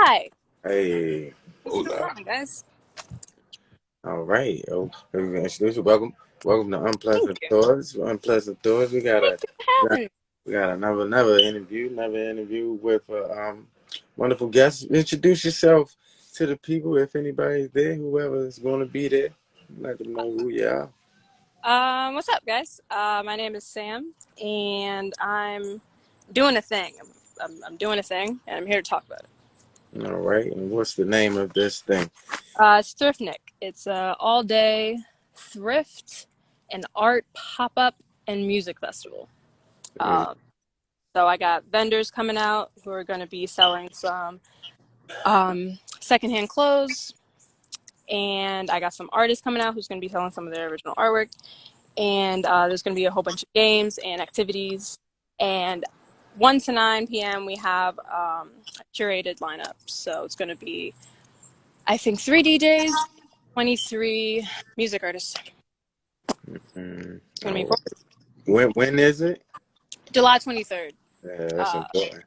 Hi. Hey, Thanks for hola. coming, guys. All right. Oh, let me introduce you. Welcome to Thank Unpleasant you. Thoughts. Unpleasant Thoughts. Thank you We for got, having me. we got another interview with a wonderful guest. Introduce yourself to the people if anybody's there, whoever is going to be there. Let them know who you are. What's up, guys? My name is Sam, and I'm doing a thing. I'm doing a thing, and I'm here to talk about it. All right. And what's the name of this thing? It's Thiftniq. It's a all-day thrift and art pop-up and music festival. Mm, Um, so I got vendors coming out who are going to be selling some secondhand clothes, and I got some artists coming out who's going to be selling some of their original artwork. And there's going to be a whole bunch of games and activities. And 1 to 9 p.m. we have a curated lineup. So it's going to be, I think, 3 DJs, 23 music artists. It's going to be all right. When is it? July 23rd. Yeah, that's Uh, important.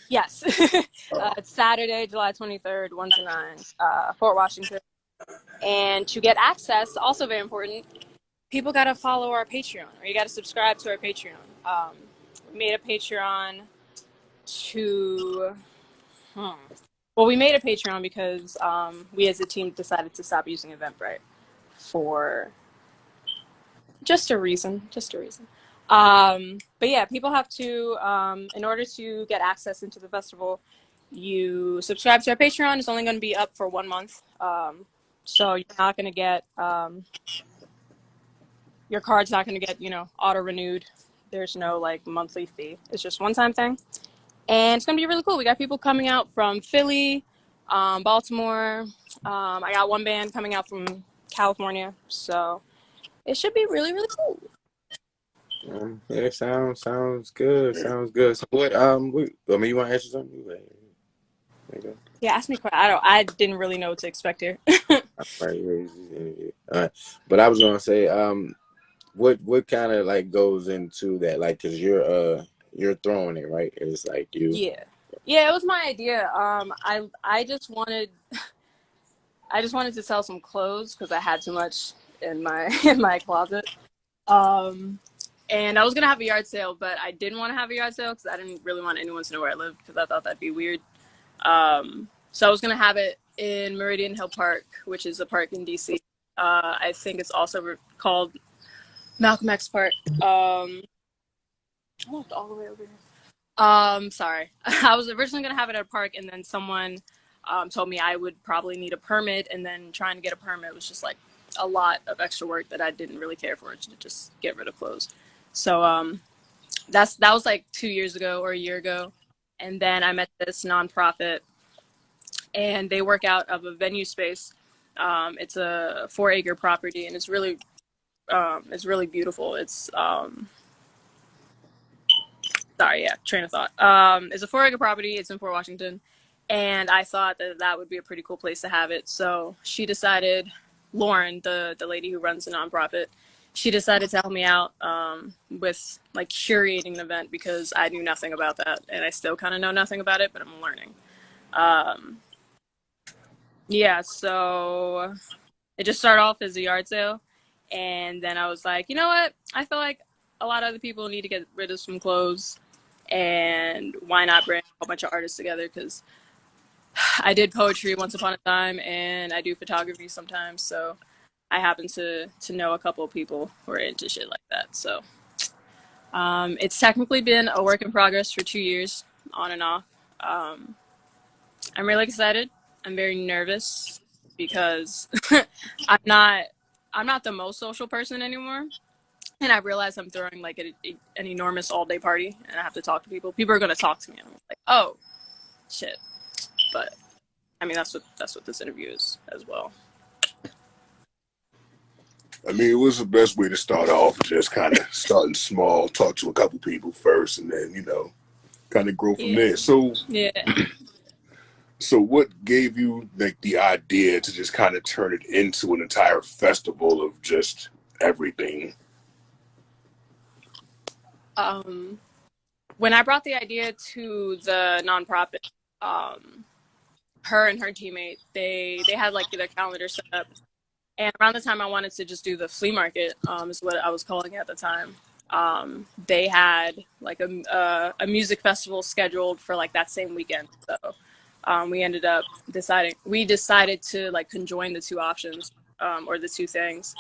yes. It's Saturday, July 23rd, 1 to 9, Fort Washington. And to get access, also very important, people got to follow our Patreon, or you got to subscribe to our Patreon. We made a Patreon to well, we made a Patreon because we as a team decided to stop using Eventbrite for just a reason. But yeah, people have to in order to get access into the festival, you subscribe to our Patreon. It's only going to be up for 1 month, so you're not going to get your card's not going to get auto renewed. There's no like monthly fee. It's just one-time thing. And it's going to be really cool. We got people coming out from Philly, Baltimore. I got one band coming out from California. So it should be really, really cool. Yeah, sounds good. Sounds good. So what? You want to answer something? There you go. Yeah, ask me. I didn't really know what to expect here. Right here. All right. But I was gonna say, what kind of like goes into that? Like, cause you're throwing it, right? It's like you. Yeah, yeah, it was my idea. I just wanted to sell some clothes because I had too much in my in my closet. Um, and I was gonna have a yard sale, but I didn't want to have a yard sale because I didn't really want anyone to know where I lived because I thought that'd be weird. So I was gonna have it in Meridian Hill Park, which is a park in DC. I think it's also called Malcolm X Park. I walked all the way over here. Sorry. I was originally gonna have it at a park, and then someone told me I would probably need a permit, and then trying to get a permit was just like a lot of extra work that I didn't really care for to just get rid of clothes. So that was like 2 years ago or a year ago, and then I met this nonprofit, and they work out of a venue space. It's a 4-acre property, and it's really beautiful. It's sorry, yeah, train of thought. It's a 4-acre property. It's in Fort Washington, and I thought that that would be a pretty cool place to have it. So she decided, Lauren, the lady who runs the nonprofit, she decided to help me out with like curating an event because I knew nothing about that, and I still kind of know nothing about it, but I'm learning. Um, yeah, so it just started off as a yard sale, and then I was like, you know what? I feel like a lot of other people need to get rid of some clothes, and why not bring a whole bunch of artists together? Because I did poetry once upon a time, and I do photography sometimes, so I happen to know a couple of people who are into shit like that. So it's technically been a work in progress for 2 years, on and off. Um, I'm really excited. I'm very nervous because I'm not I'm not the most social person anymore. And I realize I'm throwing like an enormous all day party and I have to talk to people. People are gonna talk to me and I'm like, oh shit. But I mean that's what this interview is as well. I mean, it was the best way to start off, just kind of starting small, talk to a couple people first, and then kind of grow from Yeah. there. So, Yeah. so what gave you like the idea to just kind of turn it into an entire festival of just everything? When I brought the idea to the nonprofit, um her and her teammate, they had like their calendar set up, and around the time I wanted to just do the flea market, is what I was calling it at the time. They had like a music festival scheduled for like that same weekend. So we ended up decided to like conjoin the two options, or the two things,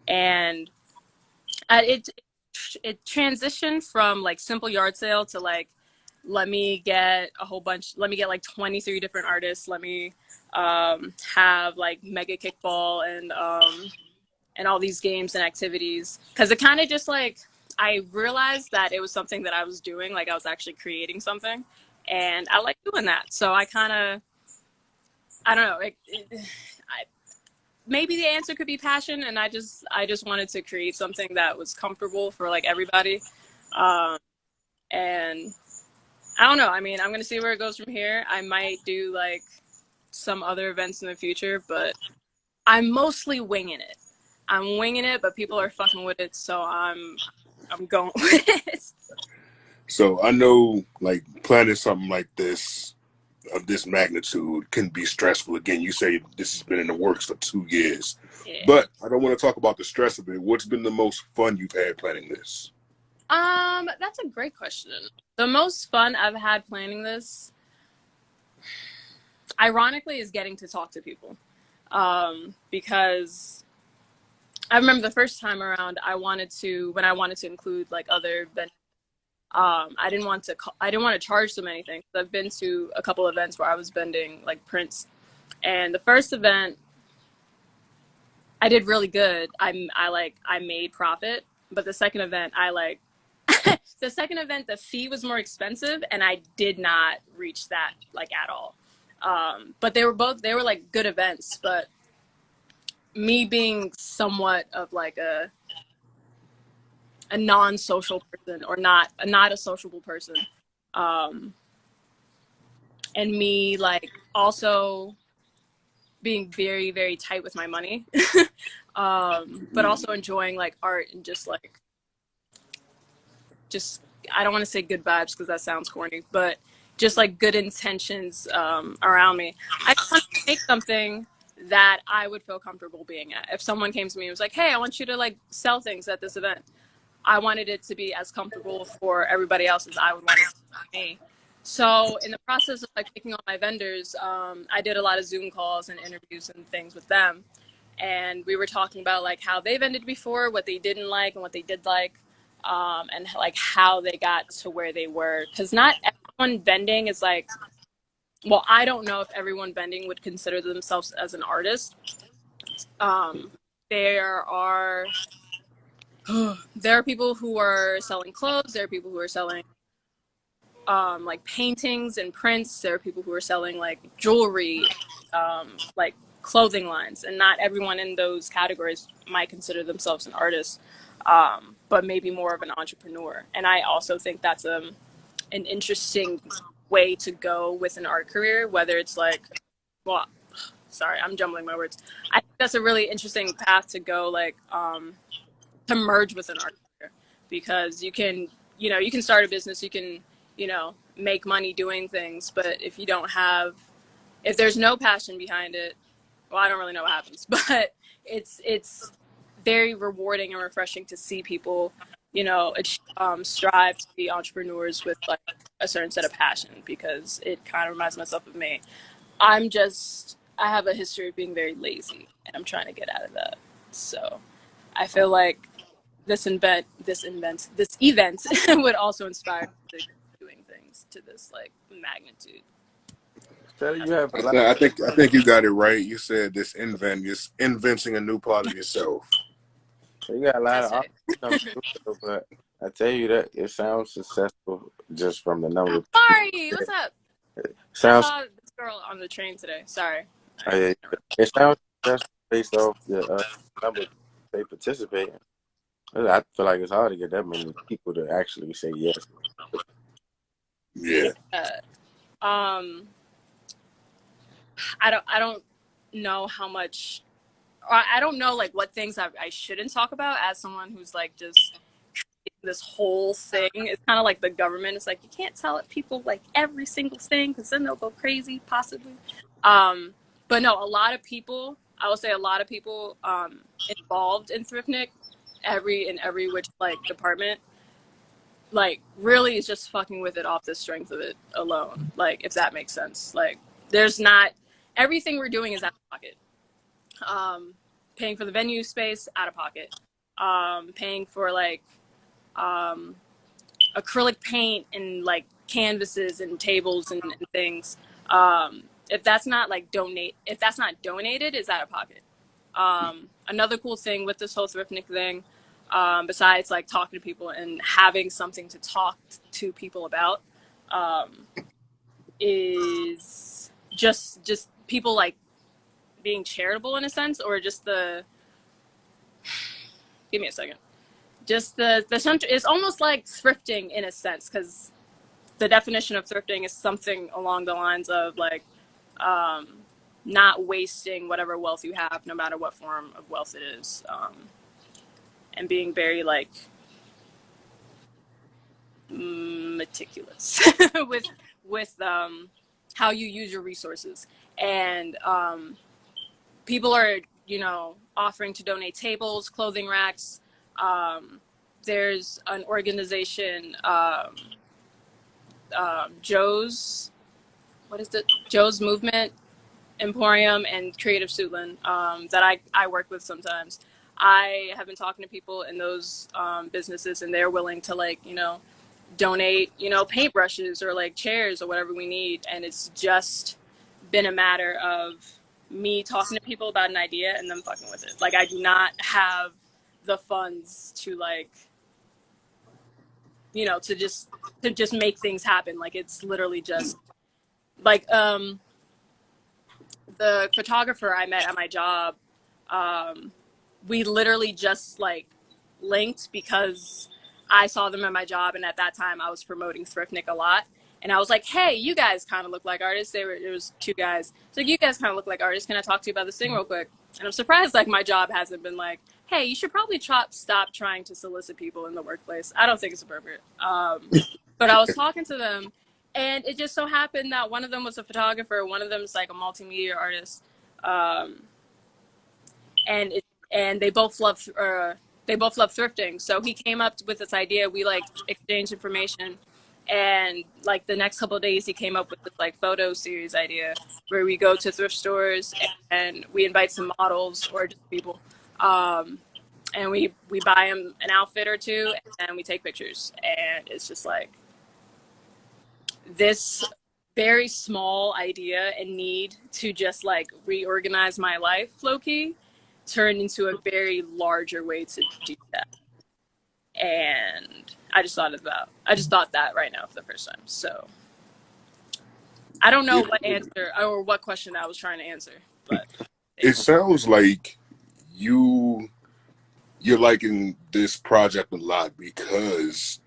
and it transitioned from like simple yard sale to like, let me get like 23 different artists, let me have like mega kickball and all these games and activities, because it kind of just like, I realized that it was something that I was doing, like I was actually creating something, and I like doing that. So I kind of, I don't know, maybe the answer could be passion, and I just wanted to create something that was comfortable for like everybody, um, and I don't know. I mean, I'm gonna see where it goes from here. I might do like some other events in the future, but I'm mostly winging it. I'm winging it, but people are fucking with it, so I'm going with it. So I know, like, planning something like this of this magnitude can be stressful. Again, you say this has been in the works for 2 years, Yeah. but I don't want to talk about the stress of it. What's been the most fun you've had planning this? That's a great question. The most fun I've had planning this, ironically, is getting to talk to people. Because I remember the first time around, when I wanted to include like other vendors, I didn't want to charge them anything. I've been to a couple events where I was vending like prints, and the first event I did really good. I made profit, but the second event I like the second event the fee was more expensive, and I did not reach that like at all. But they were like good events, but me being somewhat of like a non-social person, or not a sociable person, um, and me like also being very very tight with my money, but also enjoying like art and just I don't want to say good vibes because that sounds corny, but just like good intentions around me. I want to make something that I would feel comfortable being at. If someone came to me and was like, "Hey, I want you to like sell things at this event," I wanted it to be as comfortable for everybody else as I would want it to be for me. So in the process of like picking on my vendors, I did a lot of Zoom calls and interviews and things with them, and we were talking about like how they vended before, what they didn't like and what they did like, and like how they got to where they were. Because not everyone vending is like, well, I don't know if everyone vending would consider themselves as an artist. Um, there are there are people who are selling clothes. There are people who are selling like paintings and prints. There are people who are selling like jewelry, like clothing lines, and not everyone in those categories might consider themselves an artist, but maybe more of an entrepreneur. And I also think that's an interesting way to go with an art career, whether it's like, well, sorry, I'm jumbling my words. I think that's a really interesting path to go, like to merge with an art career, because you can start a business, you can make money doing things, but if there's no passion behind it, well, I don't really know what happens. But it's very rewarding and refreshing to see people strive to be entrepreneurs with like a certain set of passion, because it kind of reminds myself of me. I have a history of being very lazy, and I'm trying to get out of that. So I feel like this event would also inspire me to doing things to this like magnitude. So you That's, have a lot. I think you got it right. You said this is inventing a new part of yourself. You got a lot of that's options it. coming through, though, but I tell you that it sounds successful just from the number of people. Sorry, what's up? I Sounds, saw this girl on the train today. Sorry. All right. yeah, it sounds successful based off the number of people they participate in. I feel like it's hard to get that many people to actually say yes. Yeah. Yeah. Um, I don't know how much. Or I don't know like what things I shouldn't talk about as someone who's like just this whole thing. It's kind of like the government. It's like you can't tell people like every single thing because then they'll go crazy, possibly. Um, but no, a lot of people. I will say a lot of people involved in Thriftniq, every which like department, like really is just fucking with it off the strength of it alone. Like if that makes sense. Like there's not everything we're doing is out of pocket. Paying for the venue space out of pocket. Paying for like um, acrylic paint and like canvases and tables and things. If that's not like if that's not donated, it's out of pocket. Another cool thing with this whole Thriftniq thing, besides like talking to people and having something to talk to people about, um, is just people like being charitable in a sense, or just the give me a second. Just the center is almost like thrifting in a sense, because the definition of thrifting is something along the lines of like um, not wasting whatever wealth you have, no matter what form of wealth it is, and being very like meticulous with how you use your resources. And people are, you know, offering to donate tables, clothing racks. There's an organization, Joe's, what is it? Joe's Movement Emporium and Creative Suitland, that I work with sometimes. I have been talking to people in those businesses, and they're willing to like, you know, donate, you know, paintbrushes or like chairs or whatever we need. And it's just been a matter of me talking to people about an idea and them fucking with it. Like I do not have the funds to like, you know, to just make things happen. Like it's literally just like the photographer I met at my job, we literally just like linked because I saw them at my job, and at that time I was promoting Thriftniq a lot. And I was like, "Hey, you guys kind of look like artists." There was two guys. So like, you guys kind of look like artists. Can I talk to you about this thing real quick? And I'm surprised like my job hasn't been like, "Hey, you should probably stop trying to solicit people in the workplace." I don't think it's appropriate. But I was talking to them, and it just so happened that one of them was a photographer, one of them is like a multimedia artist, um, and they both love thrifting. So he came up with this idea. We like exchanged information, and like the next couple of days, he came up with this like photo series idea where we go to thrift stores and we invite some models or just people, and we buy them an outfit or two, and we take pictures, and it's just like this very small idea and need to just like reorganize my life low key turned into a very larger way to do that. And I just thought that right now for the first time. So I don't know It, what answer or what question I was trying to answer, but it sounds like you you're liking this project a lot because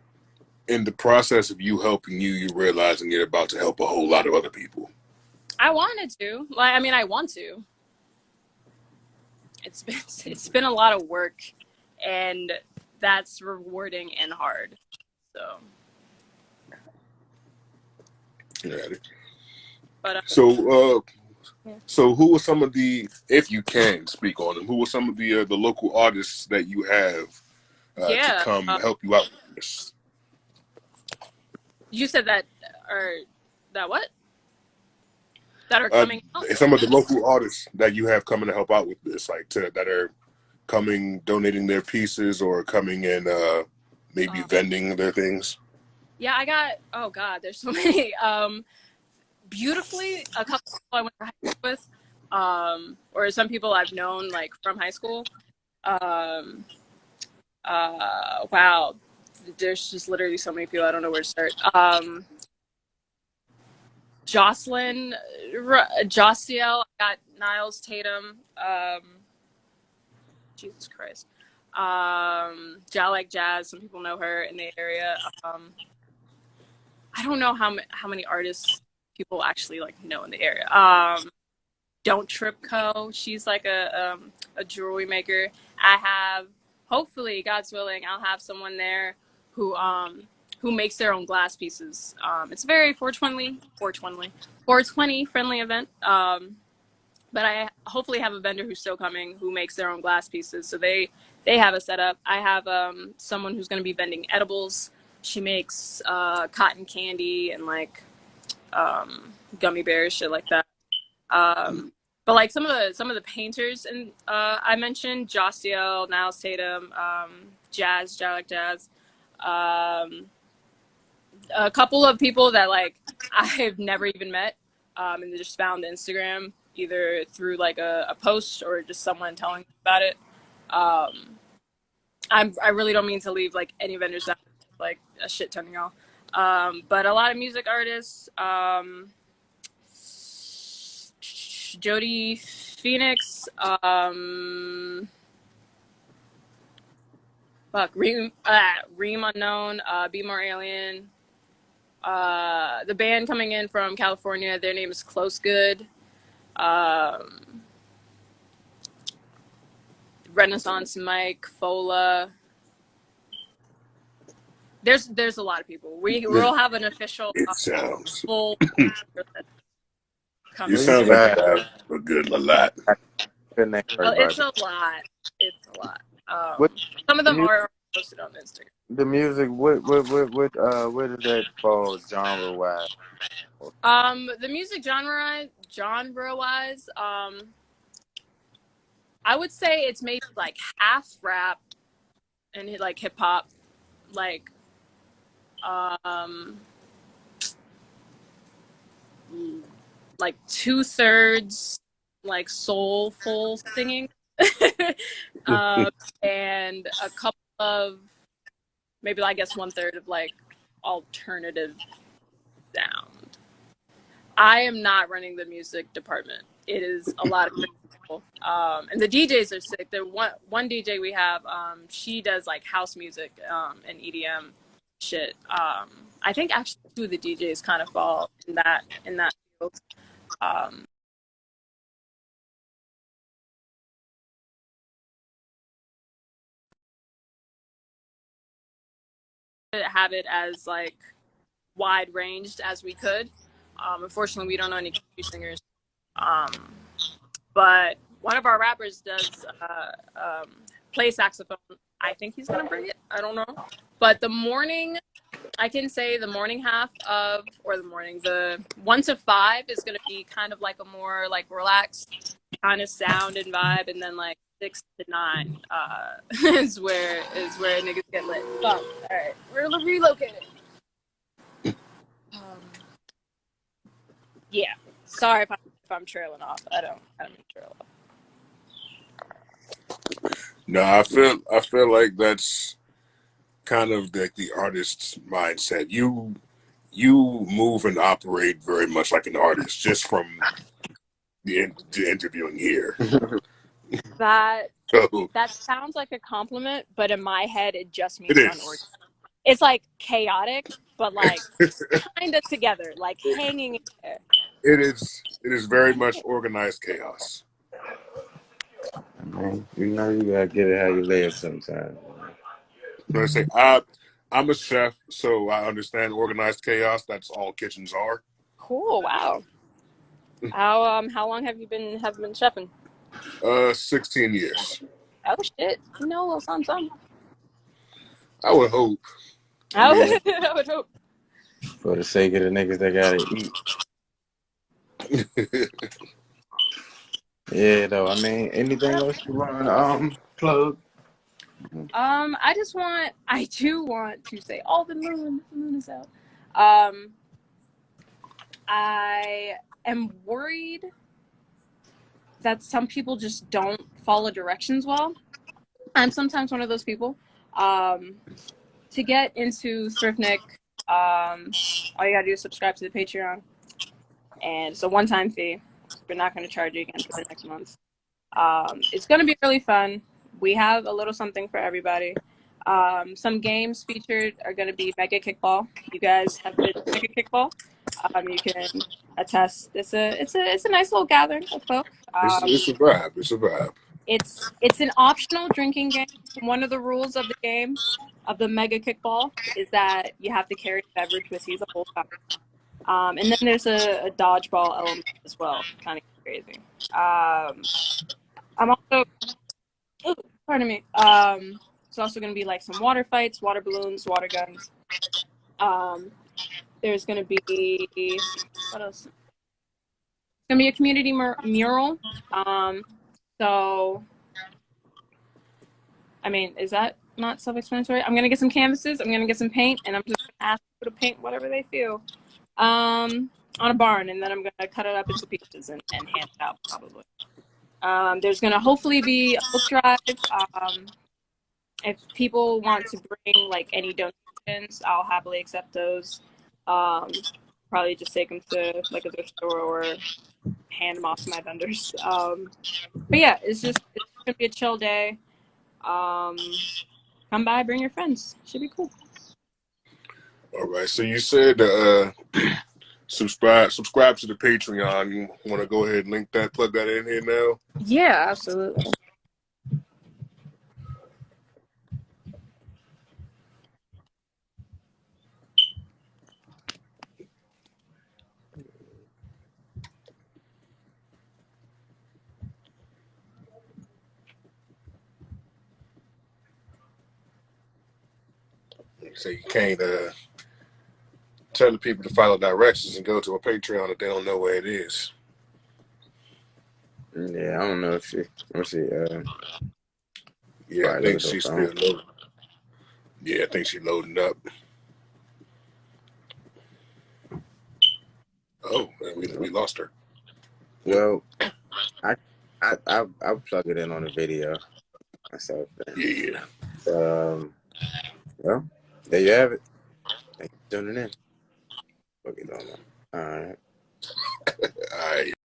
in the process of you helping you're realizing you're about to help a whole lot of other people. I wanted to. Like I mean I want to. It's been a lot of work, and that's rewarding and hard. So Yeah. but So, yeah. so who are some of the, if you can speak on them, who are some of the local artists that you have to Yeah. come help you out with this? You said that are that what? That are Uh, coming out? some of the local artists that you have coming to help out with this, like that are coming, donating their pieces or coming and maybe Uh, vending their things. yeah, I got oh god, there's so many. Beautifully, a couple people I went to high school with, or some people I've known like from high school. Um, wow, there's just literally so many people I don't know where to start. Jocelyn, Josiel, I got Niles Tatum. Jesus Christ. Like Jazz, some people know her in the area. I don't know how many artists people actually like know in the area. Don't Trip Co. She's like a jewelry maker. I have hopefully God's willing I'll have someone there who makes their own glass pieces. It's a very 420 friendly event. But I hopefully have a vendor who's still coming who makes their own glass pieces. So they have a setup. I have someone who's going to be vending edibles. She makes cotton candy and like gummy bears, shit like that. But like some of the painters and I mentioned Jostiel, Niles Tatum, Jazz, Jazz. A couple of people that like I've never even met, and they just found Instagram either through like a post or just someone telling me about it. I really don't mean to leave like any vendors out, like a shit ton of y'all. But a lot of music artists, Jody Phoenix, Reem Unknown, Be More Alien. The band coming in from California, their name is Close Good. Renaissance Mike, Fola. There's a lot of people. We'll have an official It sounds. full You coming. sound like you have a good lot. Good name for It's everybody. a lot. It's a lot. What Some of the them are posted on Instagram. the music? What is that fall genre wise? The music genre wise, I would say it's maybe like half rap and like hip hop, like like 2/3 like soulful singing, and a couple of maybe I guess 1/3 of like alternative sound. I am not running the music department. It is a lot of people, and the DJs are sick. The one DJ we have, she does like house music and EDM shit. I think actually 2 of the DJs kind of fall in that field. Have it as like wide ranged as we could. Unfortunately, we don't know any country singers. But one of our rappers does play saxophone. I think he's gonna bring it. I don't know. But I can say the morning half of, or the 1 to 5 is gonna be kind of like a more like relaxed kind of sound and vibe, and then like 6 to 9 is where niggas get lit. Fuck. All right, we're relocated. Yeah. Sorry if I'm trailing off. I don't mean to trail off. No, I feel like that's kind of like the artist's mindset. You move and operate very much like an artist, just from the interviewing here. That So sounds like a compliment, but in my head, it just it means is. unorganized. It's like chaotic, but like kind of together, like hanging in there. It is very much organized chaos. Man, you know you gotta get it how you live sometimes. So I say, I'm a chef, so I understand organized chaos. That's all kitchens are. Cool. Wow. How long have you been chefing? 16 years. Oh shit! You know a little something. I would hope. I would hope. For the sake of the niggas that gotta eat. Yeah, though. I mean, anything else you want plug? I do want to say, the moon is out. I am worried that some people just don't follow directions well. I'm sometimes one of those people. To get into Thiftniq, all you gotta do is subscribe to the Patreon, and it's a one-time fee. We're not going to charge you again for the next month. It's going to be really fun. We have a little something for everybody. Some games featured are going to be Mega Kickball. You guys have been to Mega Kickball. You can attest. It's a nice little gathering of folk. It's a vibe. It's a vibe. It's an optional drinking game. One of the rules of the game of the mega kickball is that you have to carry a beverage with you the whole time. And then there's a dodgeball element as well, kind of crazy. I'm also, oh, pardon me. It's also going to be like some water fights, water balloons, water guns. There's going to be, what else? It's going to be a community mural. So, I mean, is that not self-explanatory? I'm going to get some canvases, I'm going to get some paint, and I'm just going to ask people to paint whatever they feel on a barn, and then I'm going to cut it up into pieces and hand it out probably. There's going to hopefully be a book drive. If people want to bring like any donations, I'll happily accept those. Probably just take them to like a thrift store or hand them off to my vendors. But yeah, it's gonna be a chill day. Come by, bring your friends. Should be cool. All right. So you said subscribe to the Patreon. You want to go ahead and plug that in here now? Yeah, absolutely. So you can't tell the people to follow directions and go to a Patreon if they don't know where it is. Yeah, I don't know if she. Yeah, I Probably look think at her she's phone. still loading. Yeah, I think she's loading up. Oh, we lost her. Well, I'll plug it in on the video myself. Then. Yeah. Well, there you have it. Thanks for tuning in. Okay, all right. All right.